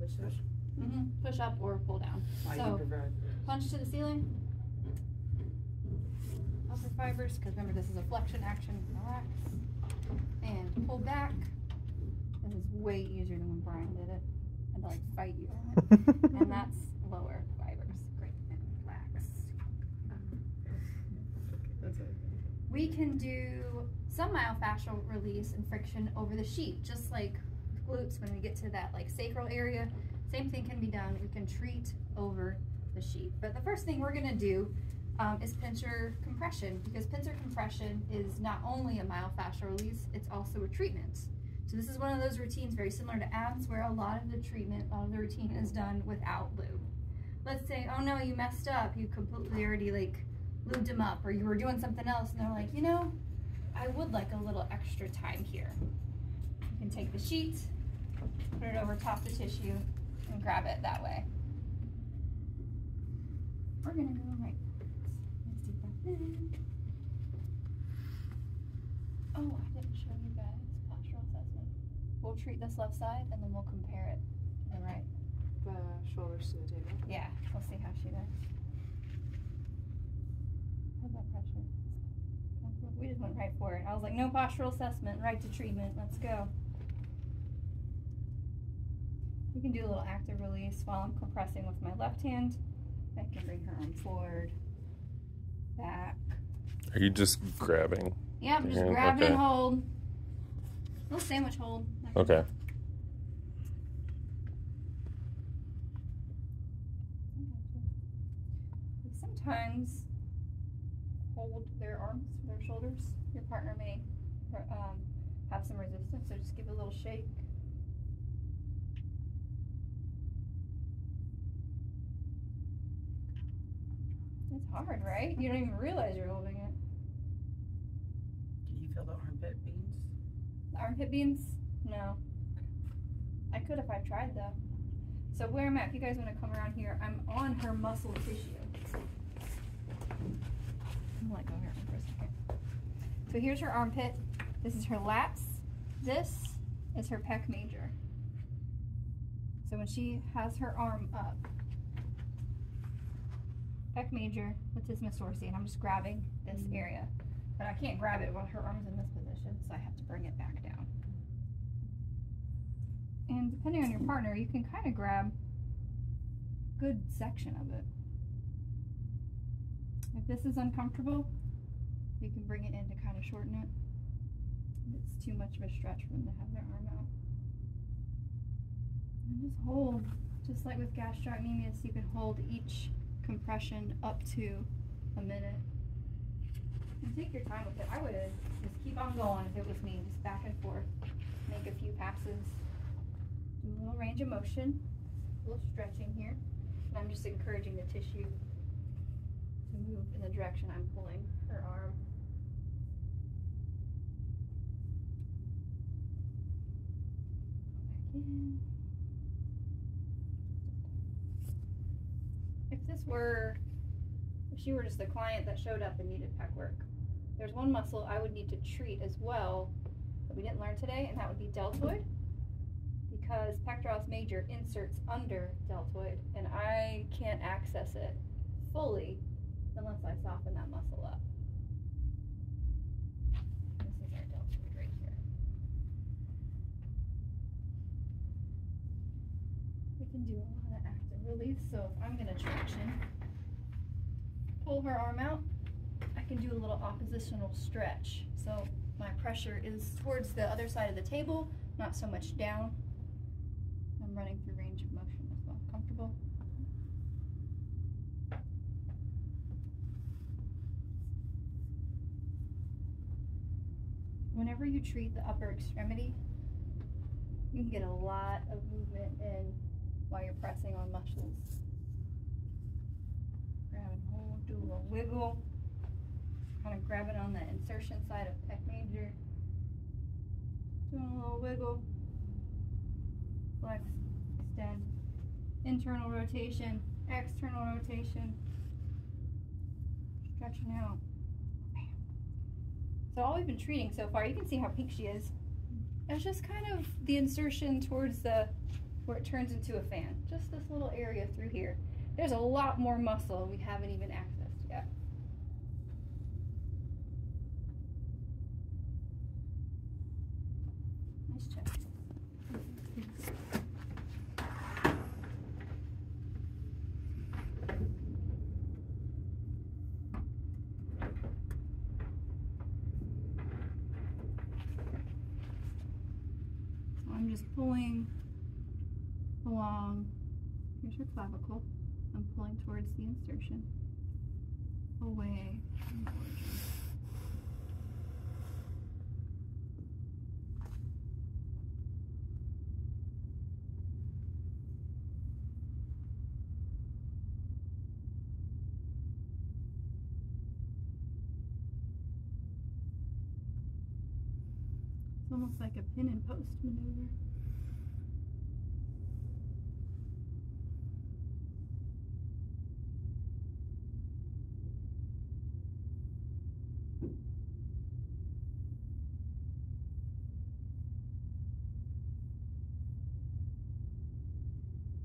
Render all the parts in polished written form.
Push up? Push up or pull down. So punch to the ceiling. Upper fibers, because remember this is a flexion action. Relax. And pull back. This is way easier than when Brian did it. I had to like fight you on it. And that's lower fibers. Great. And relax. That's it. We can do some myofascial release and friction over the sheet, just like glutes when we get to that like sacral area. Same thing can be done. We can treat over the sheet. But the first thing we're gonna do is pincer compression, because pincer compression is not only a myofascial release, it's also a treatment. So this is one of those routines very similar to abs where a lot of the treatment, a lot of the routine is done without lube. Let's say, oh no, you messed up. You completely already like lubed them up, or you were doing something else and they're like, you know, I would like a little extra time here. You can take the sheet, put it over top the tissue, and grab it that way. We're gonna go right. Let's deep breath in. Oh, I didn't show you guys postural assessment. We'll treat this left side and then we'll compare it to the right. The shoulders to the table. Yeah, we'll see how she does. How's that pressure? We just went right for it. I was like, no postural assessment, right to treatment. Let's go. You can do a little active release while I'm compressing with my left hand. I can bring her arm forward, back. Are you just grabbing? Yeah, I'm just grab and hold. A little sandwich hold. Okay. Sometimes hold their arms, their shoulders. Your partner may have some resistance, so just give it a little shake. It's hard, right? You don't even realize you're holding it. Did you feel the armpit beans? The armpit beans? No. I could if I tried though. So where I'm at, if you guys want to come around here, I'm on her muscle tissue. I'm gonna let go here for a second. So here's her armpit. This is her lats. This is her pec major. So when she has her arm up, pec major, latissimus dorsi, and I'm just grabbing this area. But I can't grab it while her arm's in this position, so I have to bring it back down. And depending on your partner, you can kind of grab a good section of it. If this is uncomfortable, you can bring it in to kind of shorten it. If it's too much of a stretch for them to have their arm out. And just hold, just like with gastrocnemius, you can hold each compression up to a minute. And take your time with it. I would just keep on going if it was me, just back and forth. Make a few passes. Do a little range of motion, a little stretching here. And I'm just encouraging the tissue to move in the direction I'm pulling her arm. Go back in. If she were just a client that showed up and needed pec work, there's one muscle I would need to treat as well that we didn't learn today, and that would be deltoid, because pectoralis major inserts under deltoid, and I can't access it fully unless I soften that muscle up. This is our deltoid right here. We can do a lot of active release, so if I'm going to traction, pull her arm out, I can do a little oppositional stretch. So my pressure is towards the other side of the table, not so much down. I'm running through range of motion as well. Comfortable? Whenever you treat the upper extremity, you can get a lot of movement in while you're pressing on muscles. Grab and hold, do a little wiggle. Kind of grab it on the insertion side of pec major. Doing a little wiggle. Flex, extend. Internal rotation, external rotation. Stretching out. Bam. So all we've been treating so far, you can see how pink she is. It's just kind of the insertion towards the where it turns into a fan. Just this little area through here. There's a lot more muscle we haven't even accessed yet. Nice check. So I'm just pulling along. Here's your clavicle. I'm pulling towards the insertion, away from the origin. It's almost like a pin and post maneuver.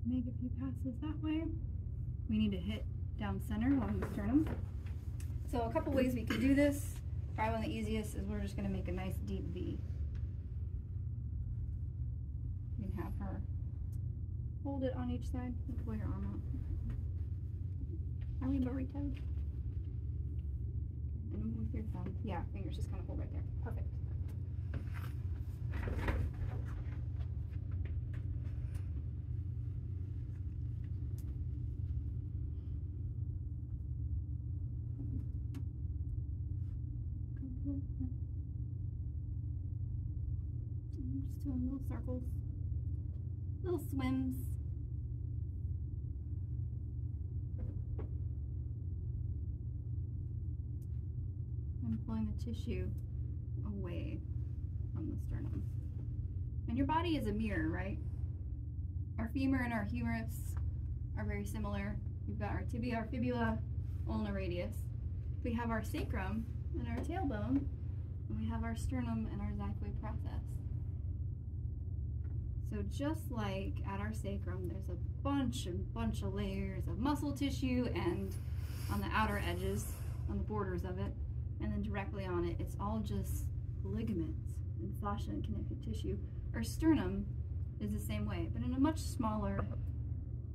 Make a few passes that way. We need to hit down center along the sternum. So a couple ways we can do this. Probably one of the easiest is we're just going to make a nice deep V. You can have her hold it on each side. Pull your arm out. Are we burritoed? And with your thumb. Yeah, fingers just kind of hold right there. Perfect. I'm just doing little circles, little swims. I'm pulling the tissue away from the sternum. And your body is a mirror, right? Our femur and our humerus are very similar. We've got our tibia, our fibula, ulnar radius. We have our sacrum and our tailbone, and we have our sternum and our xiphoid process. So just like at our sacrum, there's a bunch of layers of muscle tissue, and on the outer edges, on the borders of it, and then directly on it, it's all just ligaments and fascia and connective tissue. Our sternum is the same way, but in a much smaller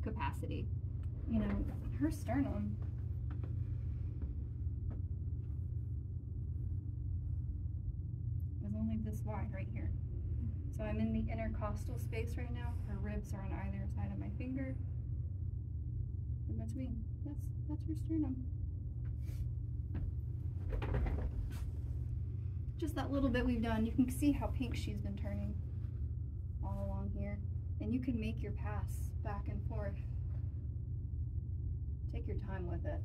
capacity. You know, her sternum is only this wide right here. So I'm in the intercostal space right now. Her ribs are on either side of my finger. In between. That's her sternum. Just that little bit we've done, you can see how pink she's been turning all along here. And you can make your pass back and forth. Take your time with it.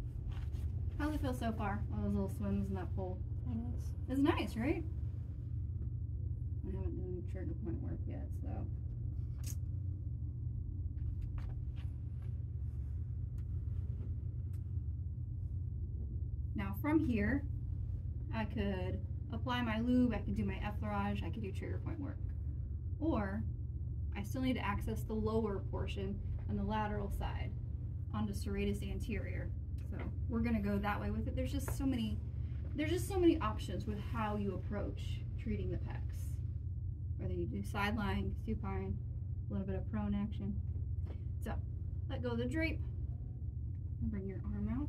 How's it feel so far? All those little swims in that pool. Nice. It's nice, right? I haven't done any trigger point work yet, so. Now from here, I could apply my lube, I could do my effleurage, I could do trigger point work. Or, I still need to access the lower portion on the lateral side onto serratus anterior. So we're gonna go that way with it. There's just so many options with how you approach treating the pecs. Whether you do side lying, supine, a little bit of prone action. So, let go of the drape, and bring your arm out.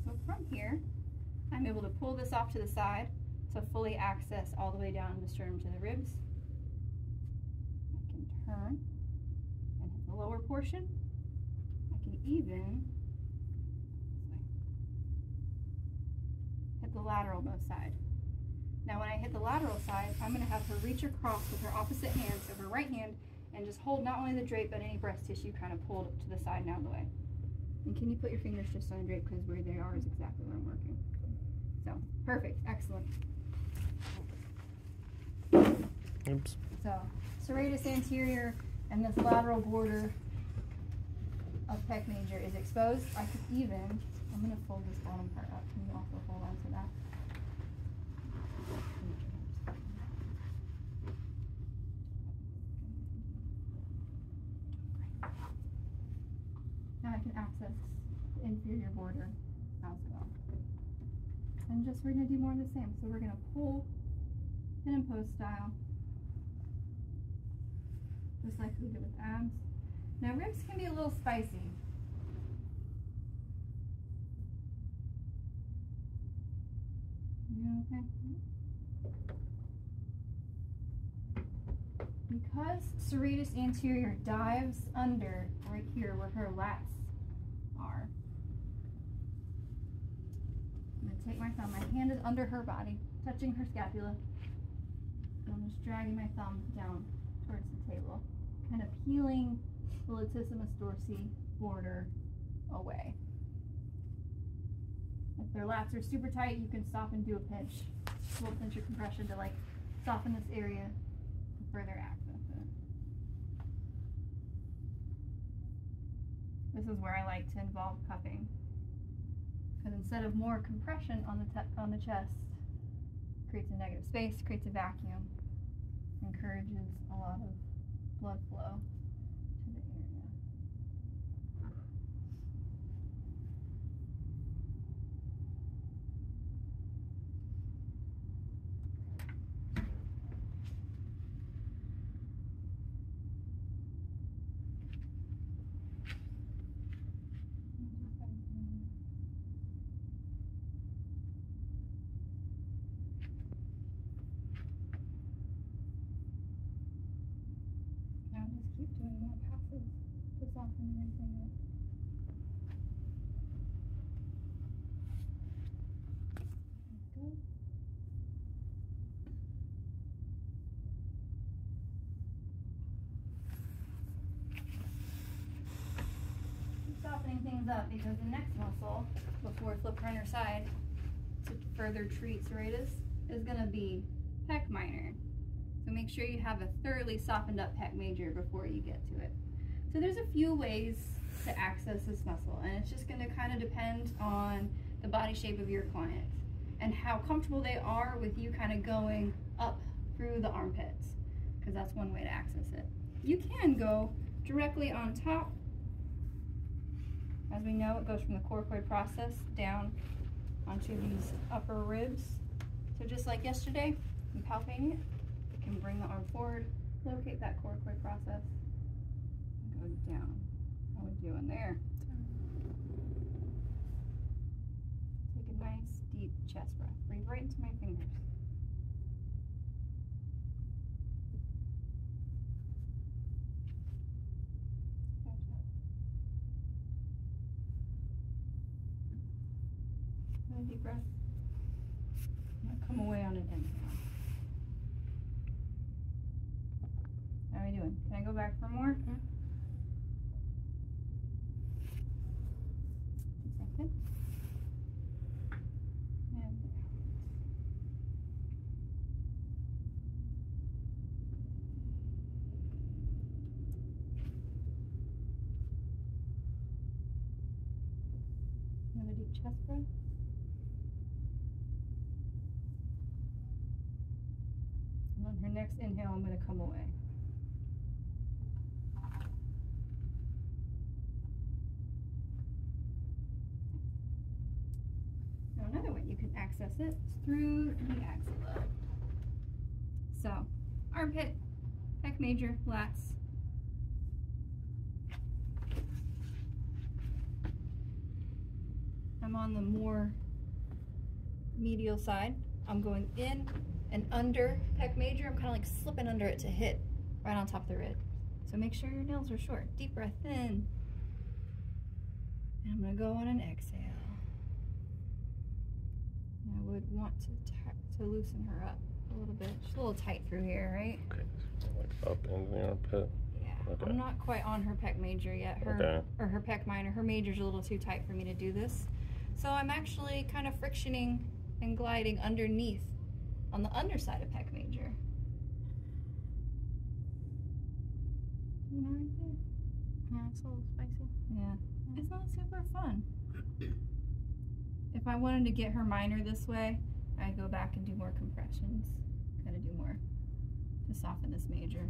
So from here, I'm able to pull this off to the side to fully access all the way down the sternum to the ribs. I can turn and hit the lower portion. I can even hit the lateral most side. Now when I hit the lateral side, I'm going to have her reach across with her opposite hand, so her right hand, and just hold not only the drape but any breast tissue kind of pulled to the side and out of the way. And can you put your fingers just on the drape, because where they are is exactly where I'm working. So, perfect, excellent. Oops. So, serratus anterior and this lateral border of pec major is exposed. I could even, I'm going to fold this bottom part up. Can you also hold on to that? Now I can access the inferior border as well. And just we're going to do more of the same. So we're going to pull pin and post style, just like we did with abs. Now ribs can be a little spicy. You okay? Because serratus anterior dives under right here where her lats are, I'm going to take my thumb. My hand is under her body, touching her scapula. And I'm just dragging my thumb down towards the table, kind of peeling the latissimus dorsi border away. If their lats are super tight, you can stop and do a pinch, a little pinch or compression to like soften this area and further access it. This is where I like to involve cupping, because instead of more compression on the chest, creates a negative space, creates a vacuum, encourages a lot of blood flow to the area. Now just keep doing more passes to soften everything up. Good. Keep softening things up, because the next muscle, before we flip her on her side to further treat serratus, is going to be pec minor. So make sure you have a thoroughly softened up pec major before you get to it. So there's a few ways to access this muscle, and it's just going to kind of depend on the body shape of your client and how comfortable they are with you kind of going up through the armpits, because that's one way to access it. You can go directly on top. As we know, it goes from the coracoid process down onto these upper ribs. So just like yesterday, I'm palpating it. You can bring the arm forward, locate that coracoid process, and go down. How are we doing there? Take a nice deep chest breath. Breathe right into my fingers. Gotcha. Another deep breath. I'm gonna come away on an inhale. How are we doing? Can I go back for more? Mm-hmm. Second. And out. Another deep chest breath. And on her next inhale, I'm going to come away. Now another way you can access it is through the axilla. So, armpit, pec major, lats. I'm on the more medial side. I'm going in and under pec major. I'm kind of like slipping under it to hit right on top of the rib. So make sure your nails are short. Deep breath in. And I'm going to go on an exhale. And I would want to loosen her up a little bit. She's a little tight through here, right? Okay. Like up into the armpit. Yeah. Okay. I'm not quite on her pec major yet. Or her pec minor. Her major's a little too tight for me to do this. So I'm actually kind of frictioning and gliding underneath on the underside of pec major. You know, right there. Yeah, it's a little spicy. Yeah. It's not super fun. If I wanted to get her minor this way, I'd go back and do more compressions. Kind of do more to soften this major.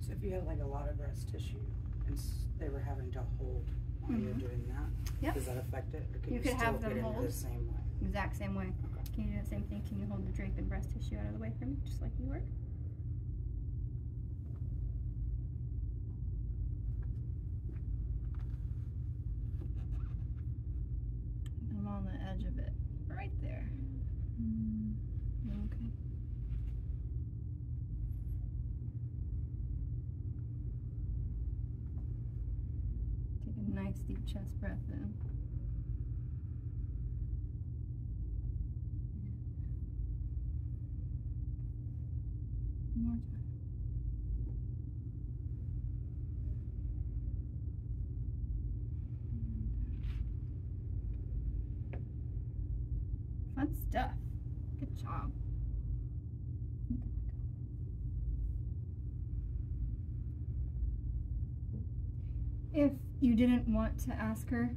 So if you had like a lot of breast tissue and they were having to hold while you're doing that, Yep. does that affect it? Or can You you could still have them get into hold. the same way? Exact same way. Okay. Can you do the same thing? Can you hold the drape and breast tissue out of the way for me, just like you were? I'm on the edge of it, right there. Okay. Take a nice deep chest breath in. One more time. Fun stuff. Good job. If you didn't want to ask her,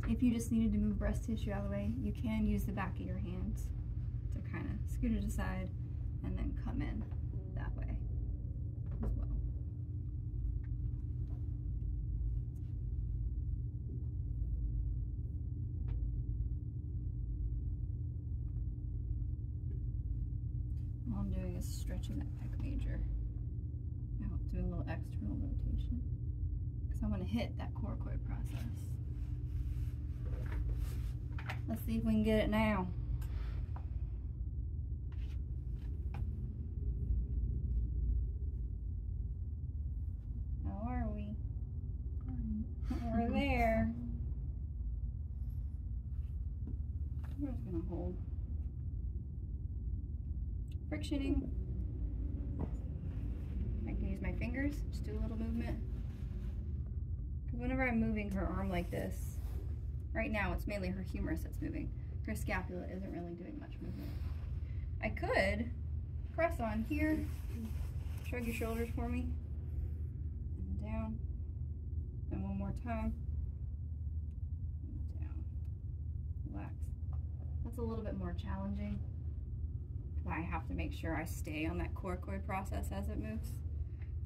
if you just needed to move breast tissue out of the way, you can use the back of your hands to kind of scoot it aside and then come in that way as well. All I'm doing is stretching that pec major out, doing a little external rotation. Because I want to hit that coracoid process. Let's see if we can get it now. How are we? We're there. We're just gonna hold. Frictioning. I can use my fingers, just do a little movement. Because whenever I'm moving her arm like this, right now it's mainly her humerus that's moving. Her scapula isn't really doing much movement. I could press on here, shrug your shoulders for me, and down, and one more time, and down, relax. That's a little bit more challenging. I have to make sure I stay on that coracoid process as it moves.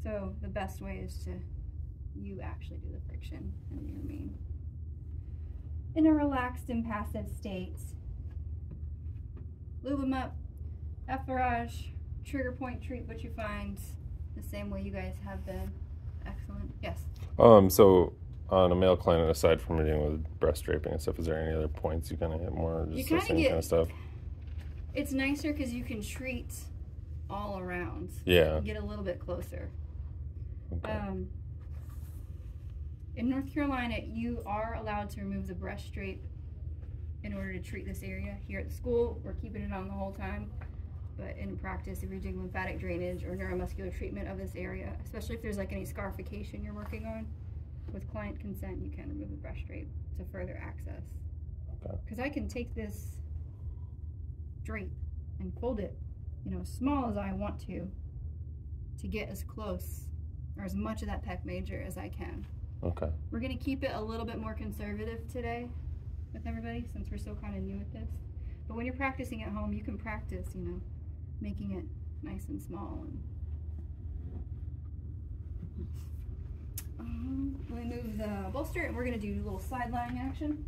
So the best way is to you actually do the friction and you remain in a relaxed and passive state. Lube them up, effleurage, trigger point, treat what you find, the same way you guys have been. Excellent. Yes? So on a male client, aside from dealing with breast draping and stuff, is there any other points you kind of hit more? Just You the same kind of stuff? It's nicer because you can treat all around. Yeah. Get a little bit closer. Okay. In North Carolina, you are allowed to remove the breast drape in order to treat this area. Here at the school, we're keeping it on the whole time. But in practice, if you're doing lymphatic drainage or neuromuscular treatment of this area, especially if there's like any scarification you're working on, with client consent, you can remove the breast drape to further access. Okay. Because I can take this drape and fold it, as small as I want to get as close or as much of that pec major as I can. Okay. We're going to keep it a little bit more conservative today with everybody since we're still kind of new at this. But when you're practicing at home, you can practice, making it nice and small. And let me move the bolster and we're going to do a little side lying action.